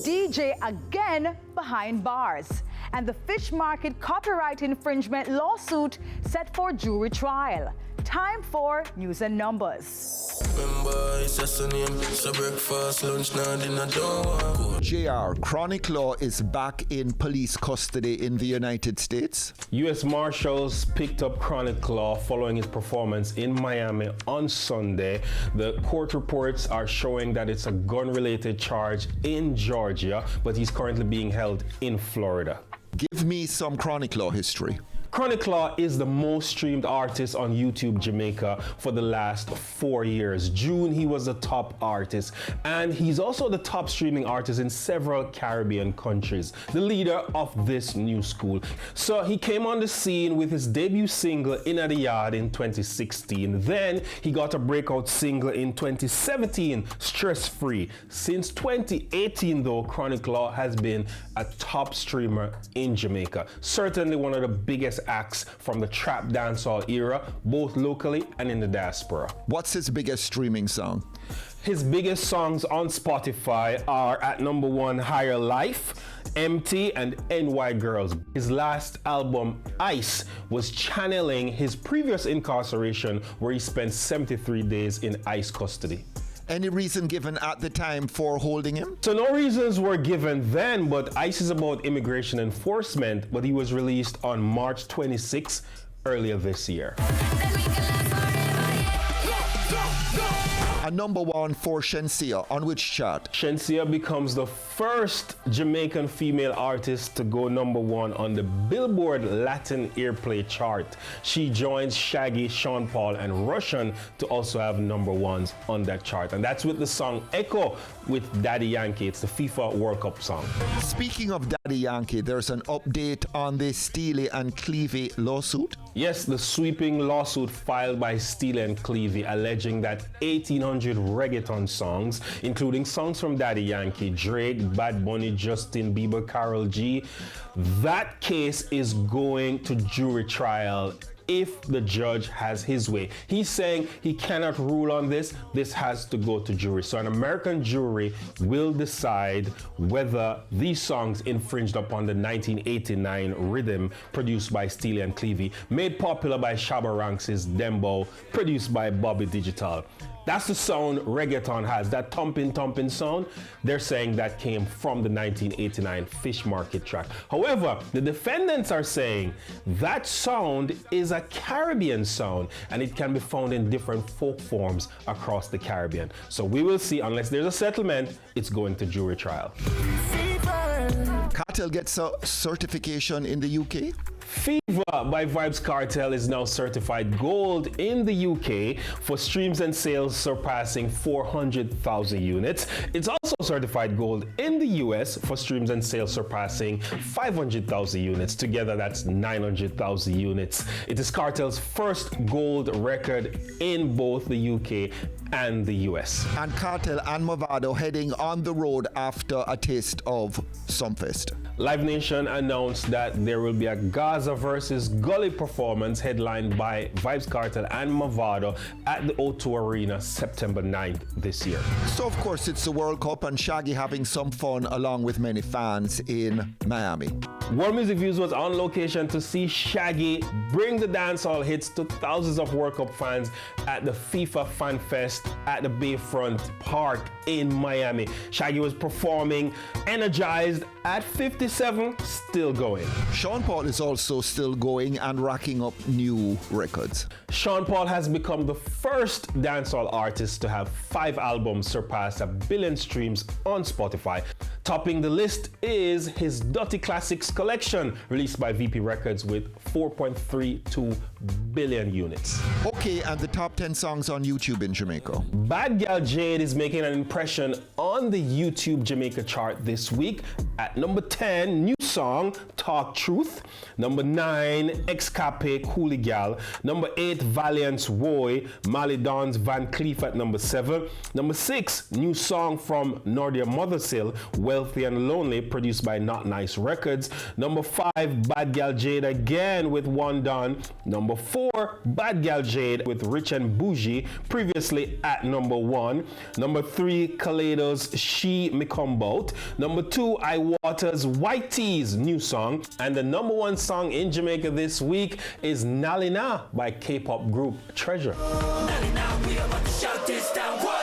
DJ again behind bars. And the fish market copyright infringement lawsuit set for jury trial. Time for news and numbers. JR, Chronic Law is back in police custody in the United States. U.S. Marshals picked up Chronic Law following his performance in Miami on Sunday. The court reports are showing that it's a gun-related charge in Georgia, but he's currently being held in Florida. Give me some Chronic Law history. Chronic Law is the most streamed artist on YouTube Jamaica for the last 4 years. June, he was the top artist, and he's also the top streaming artist in several Caribbean countries, the leader of this new school. So he came on the scene with his debut single, In the Yard, in 2016. Then he got a breakout single in 2017, Stress Free. Since 2018, though, Chronic Law has been a top streamer in Jamaica. Certainly one of the biggest acts from the trap dancehall era, both locally and in the diaspora. What's his biggest streaming song? His biggest songs on Spotify are at number 1, Higher Life, Empty, and NY Girls. His last album, Ice, was channeling his previous incarceration where he spent 73 days in ICE custody. Any reason given at the time for holding him? So no reasons were given then, but ICE is about immigration enforcement, but he was released on March 26 earlier this year. A number 1 for Shensia. On which chart? Shensia becomes the first Jamaican female artist to go number 1 on the Billboard Latin Airplay chart. She joins Shaggy, Sean Paul, and Russian to also have number 1s on that chart. And that's with the song Echo with Daddy Yankee. It's the FIFA World Cup song. Speaking of Daddy Yankee, there's an update on the Steely and Clevie lawsuit. Yes, the sweeping lawsuit filed by Steely and Clevie alleging that 1,800 reggaeton songs, including songs from Daddy Yankee, Drake, Bad Bunny, Justin Bieber, Karol G, that case is going to jury trial if the judge has his way. He's saying he cannot rule on this. This has to go to jury. So an American jury will decide whether these songs infringed upon the 1989 rhythm produced by Steely and Clevie, made popular by Shabba Ranks' Dembo, produced by Bobby Digital. That's the sound reggaeton has, that thumping sound. They're saying that came from the 1989 Fish Market track. However, the defendants are saying that sound is a Caribbean sound and it can be found in different folk forms across the Caribbean. So we will see, unless there's a settlement, it's going to jury trial. Cartel gets a certification in the UK. Fever by Vybz Kartel is now certified gold in the UK for streams and sales surpassing 400,000 units. It's also certified gold in the US for streams and sales surpassing 500,000 units. Together, that's 900,000 units. It is Kartel's first gold record in both the UK and the US. And Kartel and Mavado heading on the road after a taste of Sumfest. Live Nation announced that there will be a Gaza versus Gully performance headlined by Vybz Kartel and Mavado at the O2 Arena September 9th this year. So of course it's the World Cup and Shaggy having some fun along with many fans in Miami. World Music Views was on location to see Shaggy bring the dancehall hits to thousands of World Cup fans at the FIFA Fan Fest at the Bayfront Park in Miami. Shaggy was performing, energized at 57, still going. Sean Paul is also still going and racking up new records. Sean Paul has become the first dancehall artist to have 5 albums surpass 1 billion streams on Spotify. Topping the list is his Dirty Classics collection, released by VP Records with 4.32 billion units. Okay, and the top 10 songs on YouTube in Jamaica. Bad Gal Jade is making an impression on the YouTube Jamaica chart this week. At number 10, new song, Talk Truth. Number 9, Excape, Coolie Gal. Number 8, Valiance Roy, Mali Dons, Van Cleef at number 7. Number 6, new song from Nordia Mothersill, Well Wealthy and Lonely, produced by Not Nice Records. Number 5, Bad Gal Jade again with One Don. Number 4, Bad Gal Jade with Rich and Bougie, previously at number 1. Number 3, Kaleido's She Me Come Bout. Number 2, I Water's White Tees new song. And the number 1 song in Jamaica this week is Nalina by K-pop group Treasure. Nalina, we about to shut this down.